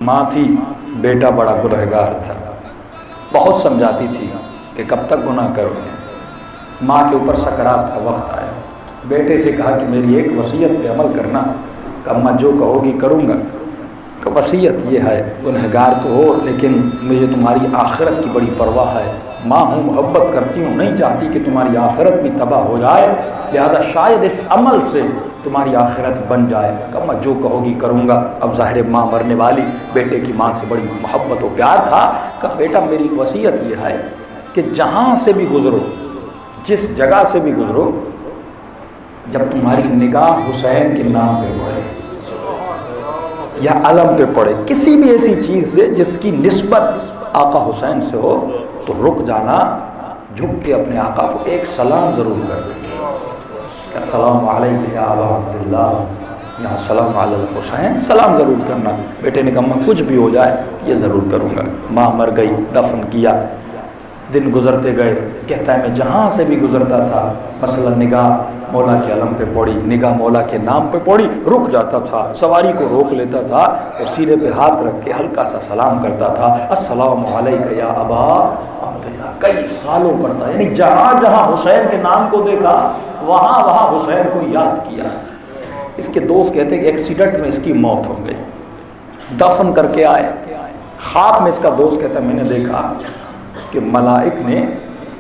ماں تھی، بیٹا بڑا گنہگار تھا، بہت سمجھاتی تھی کہ کب تک گناہ کرو گے۔ ماں کے اوپر سکرات کا وقت آیا، بیٹے سے کہا کہ میری ایک وصیت پہ عمل کرنا۔ کہ اماں جو کہو گی کروں گا۔ کہ وصیت یہ ہے، گنہگار تو ہو لیکن مجھے تمہاری آخرت کی بڑی پرواہ ہے، ماں ہوں، محبت کرتی ہوں، نہیں چاہتی کہ تمہاری آخرت بھی تباہ ہو جائے، لہذا شاید اس عمل سے تمہاری آخرت بن جائے۔ کہ اماں جو کہو گی کروں گا۔ اب ظاہر ماں مرنے والی، بیٹے کی ماں سے بڑی محبت و پیار تھا۔ کہ بیٹا میری وصیت یہ ہے کہ جہاں سے بھی گزرو، جس جگہ سے بھی گزرو، جب تمہاری نگاہ حسین کے نام پہ پڑے یا علم پہ پڑے، کسی بھی ایسی چیز سے جس کی نسبت آقا حسین سے ہو، تو رک جانا، جھک کے اپنے آقا کو ایک سلام ضرور کر دینا۔ السلام علیکم یا ابا عبداللہ، یا السلام علی الحسین، سلام ضرور کرنا۔ بیٹے نے کہا ماں کچھ بھی ہو جائے یہ ضرور کروں گا۔ ماں مر گئی، دفن کیا، دن گزرتے گئے۔ کہتا ہے میں جہاں سے بھی گزرتا تھا، مثلا نگاہ مولا کے علم پہ پڑی، نگاہ مولا کے نام پہ پڑی، رک جاتا تھا، سواری کو روک لیتا تھا اور سینے پہ ہاتھ رکھ کے ہلکا سا سلام کرتا تھا، السلام علیک یا ابا عبداللہ۔ کئی سالوں پڑھتا، یعنی جہاں جہاں حسین کے نام کو دیکھا وہاں وہاں حسین کو یاد کیا۔ اس کے دوست کہتے ہیں کہ ایکسیڈنٹ میں اس کی موت ہو گئی، دفن کر کے آئے، خواب میں اس کا دوست کہتا ہے میں نے دیکھا کہ ملائک نے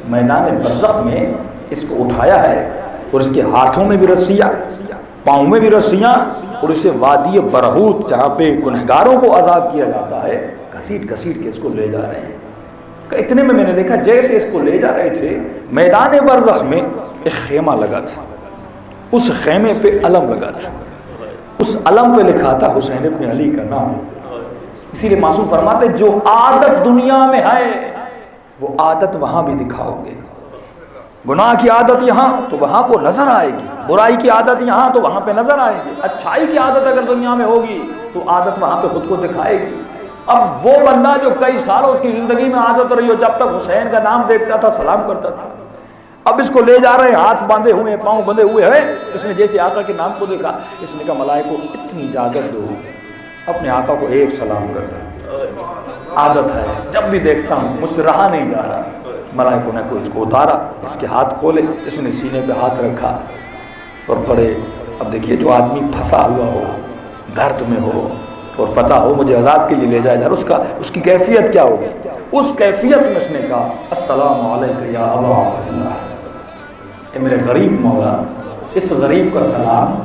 میدان برزخ میں اس کو اٹھایا ہے اور اس کے ہاتھوں میں بھی رسیاں، پاؤں میں بھی رسیاں، اور اسے وادی برہوت جہاں پہ گنہگاروں کو عذاب کیا جاتا ہے گھسیٹ گھسیٹ کے اس کو لے جا رہے ہیں۔ کہ اتنے میں نے دیکھا جیسے اس کو لے جا رہے تھے، میدان برزخ میں ایک خیمہ لگا تھا، اس خیمے پہ علم لگا تھا، اس علم پہ لکھا تھا حسین ابن علی کا نام۔ اسی لیے معصوم فرماتے جو عادت دنیا میں ہے وہ عادت وہاں بھی دکھاؤ گے۔ گناہ کی عادت یہاں تو وہاں کو نظر آئے گی، برائی کی عادت یہاں تو وہاں پہ نظر آئے گی، اچھائی کی عادت اگر دنیا میں ہوگی تو عادت وہاں پہ خود کو دکھائے گی۔ اب وہ بندہ جو کئی سالوں اس کی زندگی میں عادت رہی ہو، جب تک حسین کا نام دیکھتا تھا سلام کرتا تھا، اب اس کو لے جا رہے ہیں، ہاتھ باندھے ہوئے، پاؤں بندھے ہوئے ہیں، اس نے جیسے آقا کے نام کو دیکھا، اس نے کہا ملائکو اتنی اجازت دو اپنے آقا کو ایک سلام کرتا۔ عادت ہے، جب بھی دیکھتا ہوں مجھ سے رہا نہیں جا رہا۔ ملائکوں نے کوئی اس کو اتارا، اس کے ہاتھ کھولے، اس نے سینے پہ ہاتھ رکھا اور پڑے۔ اب دیکھیے جو آدمی پھنسا ہوا ہو، درد میں ہو اور پتہ ہو مجھے عذاب کے لیے لے جایا جا رہا، اس کی کیفیت کیا ہوگی؟ اس کیفیت میں اس نے کہا السلام علیکم یا ابا عبداللہ، اے میرے غریب مولا، اس غریب کا سلام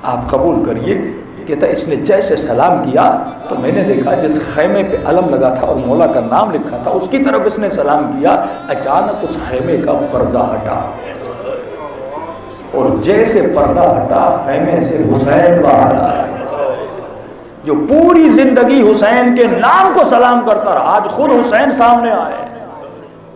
آپ قبول کریے۔ کہتا اس نے جیسے سلام کیا تو میں نے دیکھا جس خیمے پہ علم لگا تھا اور مولا کا نام لکھا تھا اس کی طرف اس نے سلام کیا، اچانک اس خیمے کا پردہ ہٹا اور جیسے پردہ ہٹا خیمے سے حسین باہر آیا، جو پوری زندگی حسین کے نام کو سلام کرتا رہا، آج خود حسین سامنے آئے۔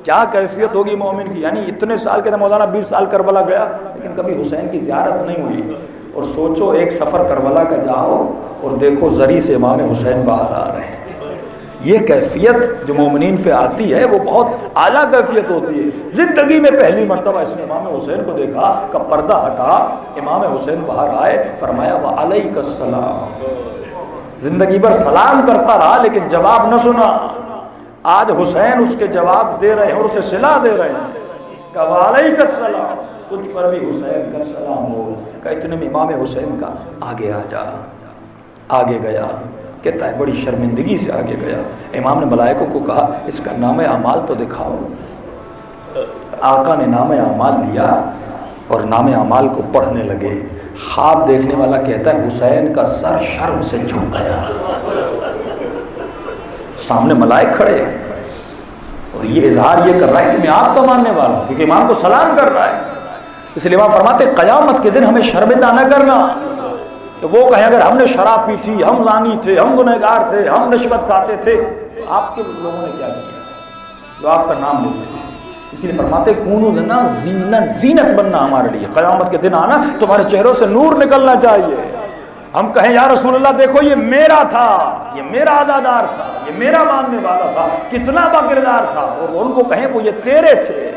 کیا کیفیت ہوگی مومن کی؟ یعنی اتنے سال کے مولانا 20 سال کربلا گیا لیکن کبھی حسین کی زیارت نہیں ہوئی۔ اور سوچو ایک سفر کربلا کا جاؤ اور دیکھو زری سے امام حسین باہر آ رہے ہیں، یہ کیفیت جو مومنین پہ آتی ہے وہ بہت اعلیٰ کیفیت ہوتی ہے۔ زندگی میں پہلی مرتبہ اس نے امام حسین کو دیکھا کہ پردہ ہٹا، امام حسین باہر آئے، فرمایا وعلیک السلام۔ زندگی بھر سلام کرتا رہا لیکن جواب نہ سنا، آج حسین اس کے جواب دے رہے ہیں اور اسے صلہ دے رہے ہیں کہ وعلیک السلام، تجھ پر بھی حسین کا سلام ہو۔ کہ اتنے میں امام حسین کا آگے آ جا، آگے گیا، کہتا ہے بڑی شرمندگی سے آگے گیا۔ امام نے ملائکوں کو کہا اس کا نام اعمال تو دکھاؤ۔ آقا نے نام اعمال دیا اور نام اعمال کو پڑھنے لگے۔ خواب دیکھنے والا کہتا ہے حسین کا سر شرم سے جھک گیا، سامنے ملائک کھڑے ہیں اور یہ اظہار یہ کر رہا ہے کہ میں آپ کا ماننے والا ہوں، کیونکہ امام کو سلام کر رہا ہے۔ اس لیے امام فرماتے قیامت کے دن ہمیں شرمندہ نہ کرنا کہ وہ کہیں اگر ہم نے شراب پی تھی، ہم زانی تھے، ہم گنہگار تھے، ہم رشوت کھاتے تھے، آپ کے لوگوں نے کیا کیا جو آپ کا نام لیتے تھے۔ اسی لیے فرماتے کونوا لنا زینت بننا ہمارے لیے، قیامت کے دن آنا تمہارے چہروں سے نور نکلنا چاہیے۔ ہم کہیں یا رسول اللہ دیکھو یہ میرا تھا، یہ میرا عزادار تھا، یہ میرا ماننے والا تھا، کتنا با کردار تھا، اور ان کو کہیں وہ یہ تیرے تھے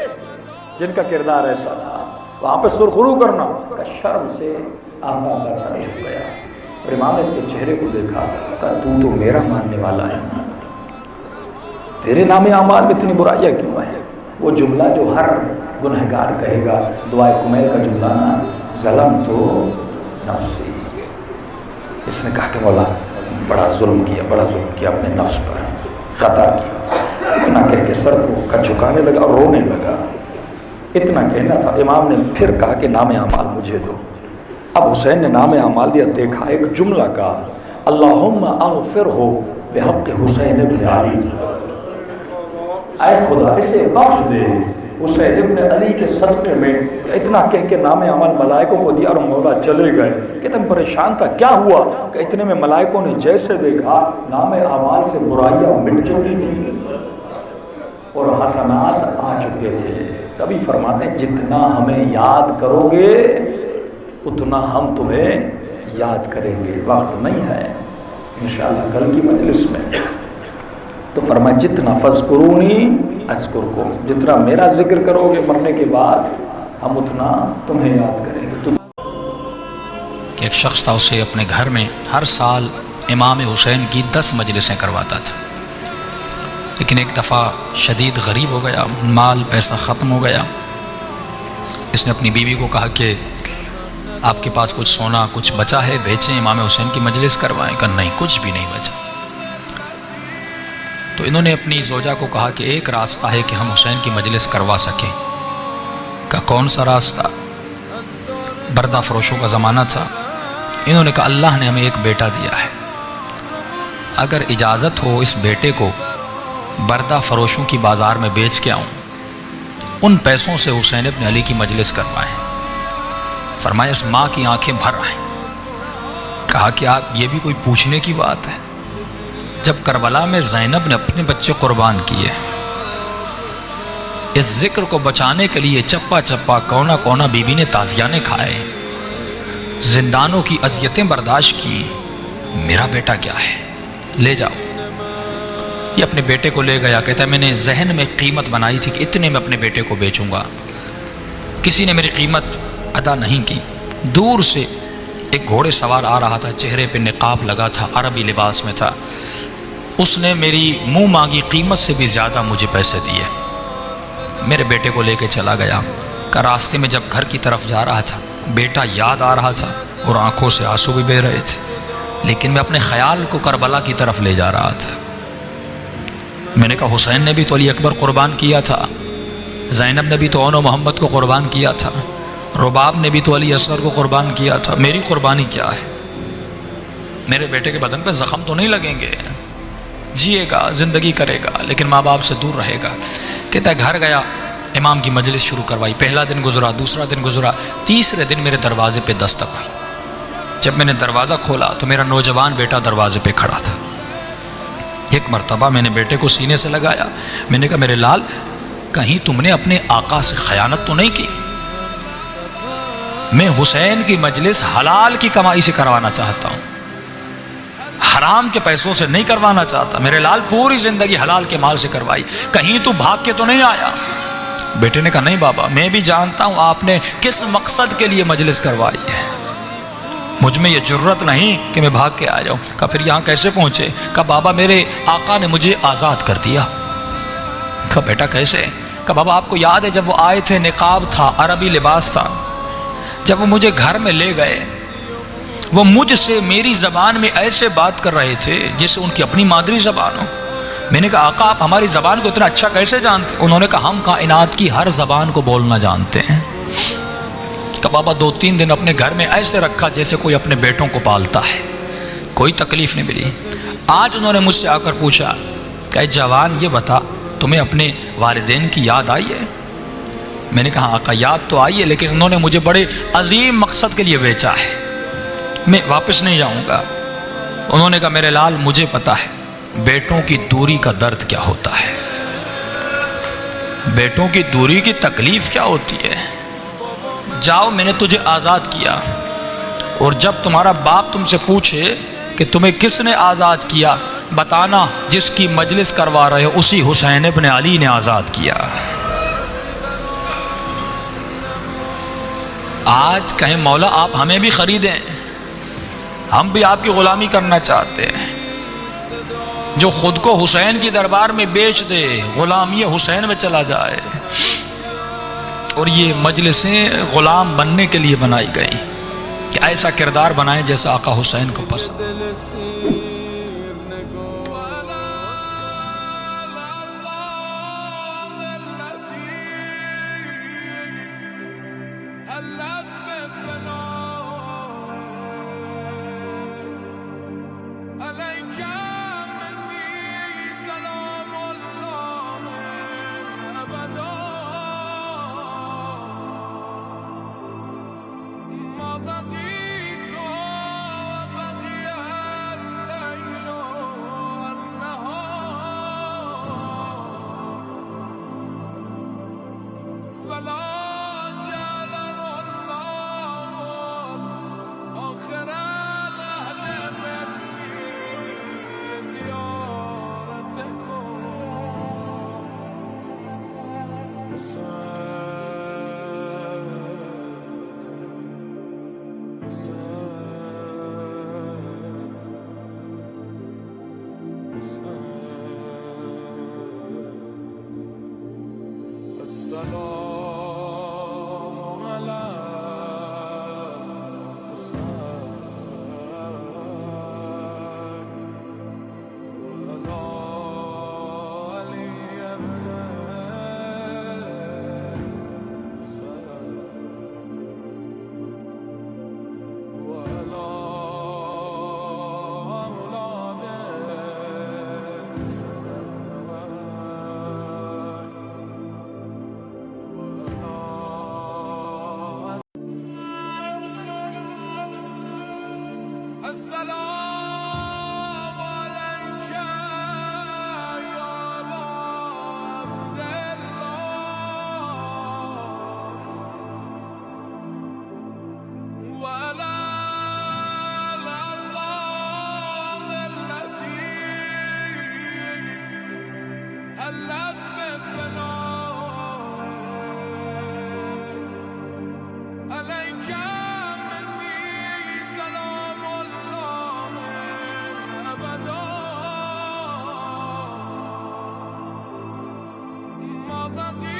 جن کا کردار ایسا تھا، وہاں پہ سرخرو کرنا کہ شرم سے آقا کا سر جھک گیا۔ اور امام نے اس کے چہرے کو دیکھا، کہا تو میرا ماننے والا ہے، تیرے نام اعمال میں اتنی برائیاں کیوں ہیں؟ وہ جملہ جو ہر گنہگار کہے گا، دعائے کمیل کا جملہ نا، ظلم تو نفسی۔ اس نے کہا کہ مولا بڑا ظلم کیا اپنے نفس پر، خطا کی۔ اتنا کہہ کے سر کو جھکانے لگا اور رونے لگا۔ اتنا کہنا تھا۔ امام نے پھر کہا کہ نام اعمال مجھے دو۔ اب حسین نے نام اعمال دیا، دیکھا ایک جملہ کا، اللہم اغفرہ بحق حسین ابن علی، اے خدا اسے بخش دے حسین ابن علی کے صدقے میں۔ اتنا کہہ کے نام اعمال ملائکوں کو دیا اور مولا چلے گئے۔ کتنا پریشان تھا، کیا ہوا؟ کہ اتنے میں ملائکوں نے جیسے دیکھا نام اعمال سے برائیاں مٹ چکی تھی اور حسنات آ چکے تھے۔ تبھی فرماتے ہیں جتنا ہمیں یاد کرو گے اتنا ہم تمہیں یاد کریں گے۔ وقت نہیں ہے، انشاءاللہ کل کی مجلس میں تو فرمایا جتنا فذکرونی اذکرکم، جتنا میرا ذکر کرو گے مرنے کے بعد ہم اتنا تمہیں یاد کریں گے۔ کہ ایک شخص تھا، اسے اپنے گھر میں ہر سال امام حسین کی 10 مجلسیں کرواتا تھا، لیکن ایک دفعہ شدید غریب ہو گیا، مال پیسہ ختم ہو گیا۔ اس نے اپنی بیوی کو کہا کہ آپ کے پاس کچھ سونا کچھ بچا ہے، بیچیں امام حسین کی مجلس کروائیں۔ کہا نہیں، کچھ بھی نہیں بچا۔ تو انہوں نے اپنی زوجہ کو کہا کہ ایک راستہ ہے کہ ہم حسین کی مجلس کروا سکیں۔ کہا کون سا راستہ؟ بردہ فروشوں کا زمانہ تھا۔ انہوں نے کہا اللہ نے ہمیں ایک بیٹا دیا ہے، اگر اجازت ہو اس بیٹے کو بردہ فروشوں کی بازار میں بیچ کے آؤں، ان پیسوں سے حسین ابن علی کی مجلس کروائیں۔ فرمایا اس ماں کی آنکھیں بھر آئیں۔ کہا کہ آپ یہ بھی کوئی پوچھنے کی بات ہے؟ جب کربلا میں زینب نے اپنے بچے قربان کیے، اس ذکر کو بچانے کے لیے چپا چپا کونا کونا بی بی نے تازیانے کھائے، زندانوں کی اذیتیں برداشت کی، میرا بیٹا کیا ہے، لے جاؤ۔ یہ اپنے بیٹے کو لے گیا، کہتا ہے میں نے ذہن میں قیمت بنائی تھی کہ اتنے میں اپنے بیٹے کو بیچوں گا، کسی نے میری قیمت ادا نہیں کی۔ دور سے ایک گھوڑے سوار آ رہا تھا، چہرے پہ نقاب لگا تھا، عربی لباس میں تھا، اس نے میری منہ مانگی قیمت سے بھی زیادہ مجھے پیسے دیے، میرے بیٹے کو لے کے چلا گیا۔ کہ راستے میں جب گھر کی طرف جا رہا تھا، بیٹا یاد آ رہا تھا اور آنکھوں سے آنسو بھی بہہ رہے تھے، لیکن میں اپنے خیال کو کربلا کی طرف لے جا رہا تھا۔ میں نے کہا حسین نے بھی تو علی اکبر قربان کیا تھا، زینب نے بھی تو اون و محمد کو قربان کیا تھا، رباب نے بھی تو علی اصغر کو قربان کیا تھا، میری قربانی کیا ہے؟ میرے بیٹے کے بدن پہ زخم تو نہیں لگیں گے، جیے گا، زندگی کرے گا، لیکن ماں باپ سے دور رہے گا۔ کہتا ہے گھر گیا، امام کی مجلس شروع کروائی، پہلا دن گزرا، دوسرا دن گزرا، تیسرے دن میرے دروازے پہ دستک ہوئی۔ جب میں نے دروازہ کھولا تو میرا نوجوان بیٹا دروازے پہ کھڑا تھا۔ ایک مرتبہ میں نے بیٹے کو سینے سے لگایا، میں نے کہا میرے لال کہیں تم نے اپنے آقا سے خیانت تو نہیں کی؟ میں حسین کی مجلس حلال کی کمائی سے کروانا چاہتا ہوں، حرام کے پیسوں سے نہیں کروانا چاہتا، میرے لال پوری زندگی حلال کے مال سے کروائی، کہیں تو بھاگ کے تو نہیں آیا؟ بیٹے نے کہا نہیں بابا، میں بھی جانتا ہوں آپ نے کس مقصد کے لیے مجلس کروائی ہے، مجھ میں یہ جرت نہیں کہ میں بھاگ کے آ جاؤں۔ کہا پھر یہاں کیسے پہنچے؟ کہا بابا میرے آقا نے مجھے آزاد کر دیا۔ کہا بیٹا کیسے؟ کہا بابا آپ کو یاد ہے جب وہ آئے تھے، نقاب تھا، عربی لباس تھا، جب وہ مجھے گھر میں لے گئے، وہ مجھ سے میری زبان میں ایسے بات کر رہے تھے جیسے ان کی اپنی مادری زبان ہو۔ میں نے کہا آقا آپ ہماری زبان کو اتنا اچھا کیسے جانتے؟ انہوں نے کہا ہم کائنات کی ہر زبان کو بولنا جانتے ہیں۔ کہ بابا 2-3 دن اپنے گھر میں ایسے رکھا جیسے کوئی اپنے بیٹوں کو پالتا ہے، کوئی تکلیف نہیں ملی۔ آج انہوں نے مجھ سے آ کر پوچھا کہ جوان یہ بتا تمہیں اپنے والدین کی یاد آئی ہے؟ میں نے کہا آقا یاد تو آئی ہے، لیکن انہوں نے مجھے بڑے عظیم مقصد کے لیے بیچا ہے، میں واپس نہیں جاؤں گا۔ انہوں نے کہا میرے لال مجھے پتا ہے بیٹوں کی دوری کا درد کیا ہوتا ہے، بیٹوں کی دوری کی تکلیف کیا ہوتی ہے۔ جاؤ میں نے تجھے آزاد کیا، اور جب تمہارا باپ تم سے پوچھے کہ تمہیں کس نے آزاد کیا، بتانا جس کی مجلس کروا رہے ہو اسی حسین ابن علی نے آزاد کیا۔ آج کہیں مولا آپ ہمیں بھی خریدیں، ہم بھی آپ کی غلامی کرنا چاہتے ہیں. جو خود کو حسین کی دربار میں بیچ دے، غلامی حسین میں چلا جائے. اور یہ مجلسیں غلام بننے کے لیے بنائی گئی کہ ایسا کردار بنائیں جیسا آقا حسین کو پسند. Baba